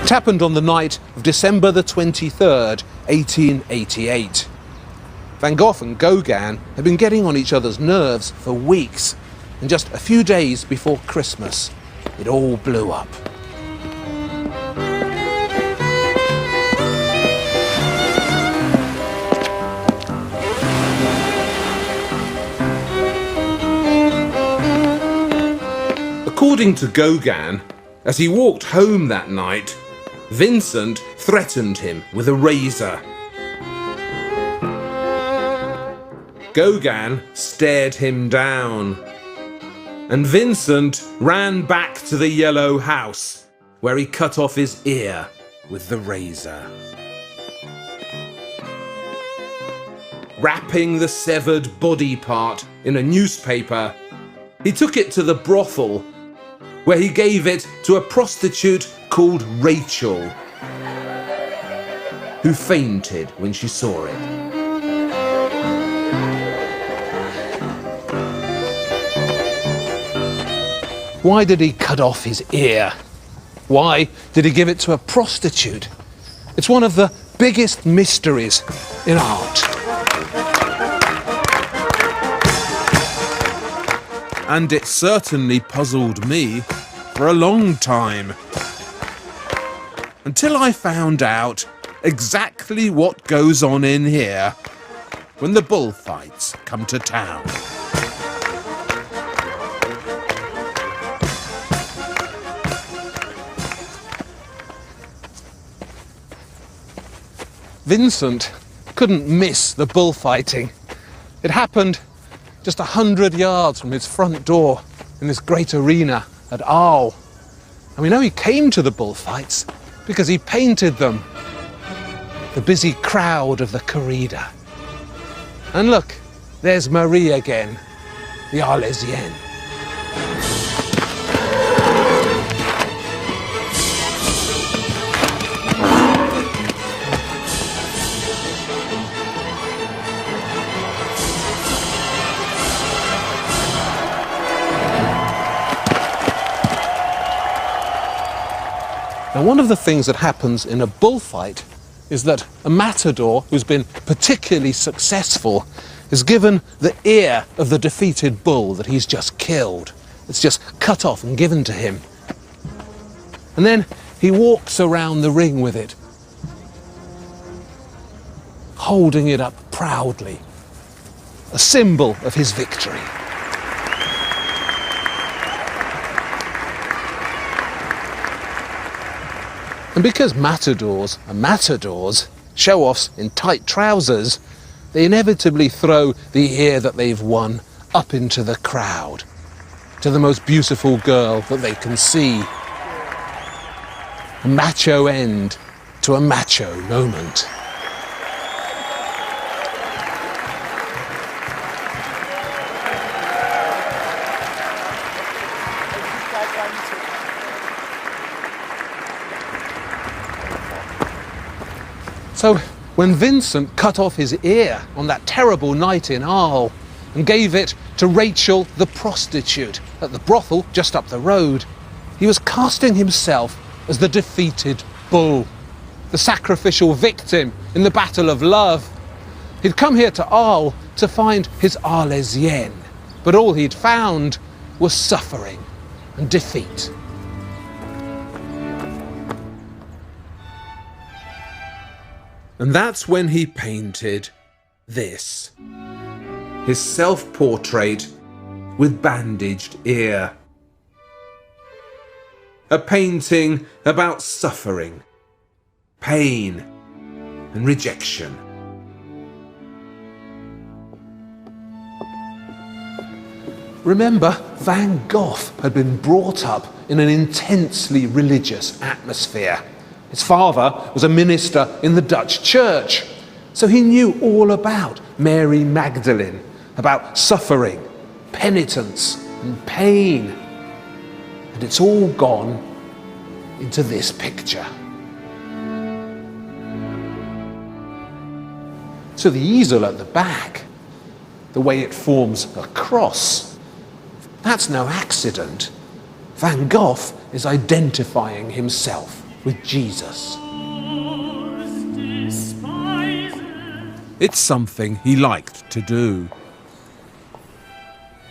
It happened on the night of December the 23rd, 1888. Van Gogh and Gauguin had been getting on each other's nerves for weeks, and just a few days before Christmas, it all blew up. According to Gauguin, as he walked home that night, Vincent threatened him with a razor. Gauguin stared him down, and Vincent ran back to the yellow house, where he cut off his ear with the razor. Wrapping the severed body part in a newspaper, he took it to the brothel, where he gave it to a prostitute called Rachel, who fainted when she saw it. Why did he cut off his ear? Why did he give it to a prostitute? It's one of the biggest mysteries in art. And it certainly puzzled me for a long time. Until I found out exactly what goes on in here when the bullfights come to town. Vincent couldn't miss the bullfighting. It happened just 100 yards from his front door in this great arena at Arles. And we know he came to the bullfights because he painted them. The busy crowd of the corrida. And look, there's Marie again, the Arlesienne. Now, one of the things that happens in a bullfight is that a matador who's been particularly successful is given the ear of the defeated bull that he's just killed. It's just cut off and given to him. And then he walks around the ring with it, holding it up proudly, a symbol of his victory. And because matadors are matadors, show-offs in tight trousers, they inevitably throw the ear that they've won up into the crowd, to the most beautiful girl that they can see. A macho end to a macho moment. So when Vincent cut off his ear on that terrible night in Arles and gave it to Rachel the prostitute at the brothel just up the road, he was casting himself as the defeated bull, the sacrificial victim in the battle of love. He'd come here to Arles to find his Arlesienne, but all he'd found was suffering and defeat. And that's when he painted this, his self-portrait with bandaged ear. A painting about suffering, pain, and rejection. Remember, Van Gogh had been brought up in an intensely religious atmosphere. His father was a minister in the Dutch church, so he knew all about Mary Magdalene, about suffering, penitence, and pain. And it's all gone into this picture. So the easel at the back, the way it forms a cross, that's no accident. Van Gogh is identifying himself with Jesus. It's something he liked to do.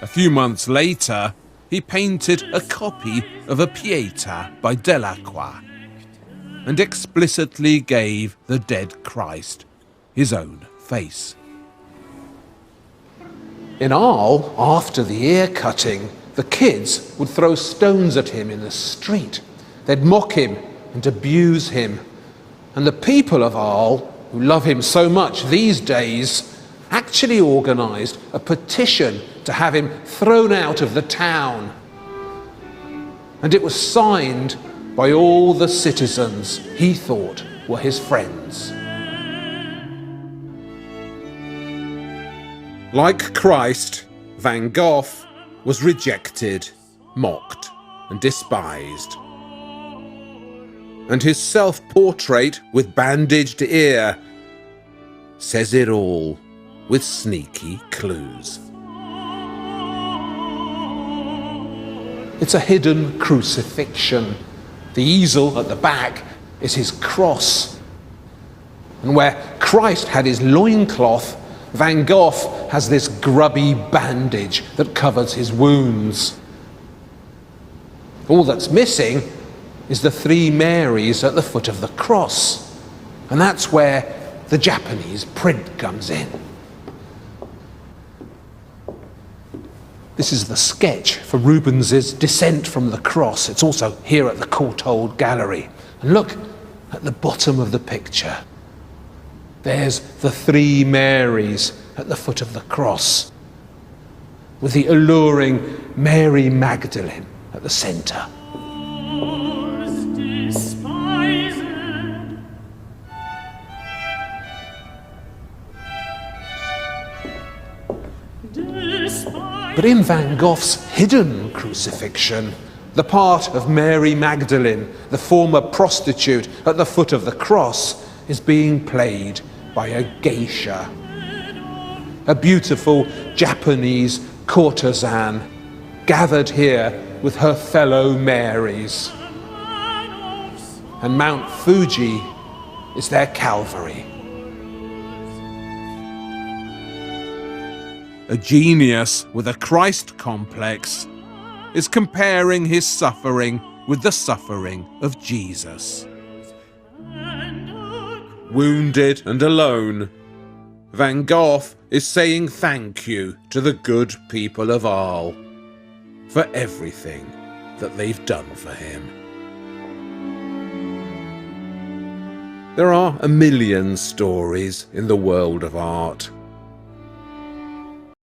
A few months later, he painted a copy of a Pietà by Delacroix and explicitly gave the dead Christ his own face. In Arles, after the ear cutting, the kids would throw stones at him in the street. They'd mock him and abuse him. And the people of Arles, who love him so much these days, actually organised a petition to have him thrown out of the town. And it was signed by all the citizens he thought were his friends. Like Christ, Van Gogh was rejected, mocked, and despised. And his self-portrait with bandaged ear says it all with sneaky clues. It's a hidden crucifixion. The easel at the back is his cross. And where Christ had his loincloth, Van Gogh has this grubby bandage that covers his wounds. All that's missing is the three Marys at the foot of the cross. And that's where the Japanese print comes in. This is the sketch for Rubens's Descent from the Cross. It's also here at the Courtauld Gallery. And look at the bottom of the picture. There's the three Marys at the foot of the cross, with the alluring Mary Magdalene at the centre. But in Van Gogh's hidden crucifixion, the part of Mary Magdalene, the former prostitute at the foot of the cross, is being played by a geisha, a beautiful Japanese courtesan gathered here with her fellow Marys. And Mount Fuji is their Calvary. A genius with a Christ complex is comparing his suffering with the suffering of Jesus. Wounded and alone, Van Gogh is saying thank you to the good people of Arles for everything that they've done for him. There are a million stories in the world of art.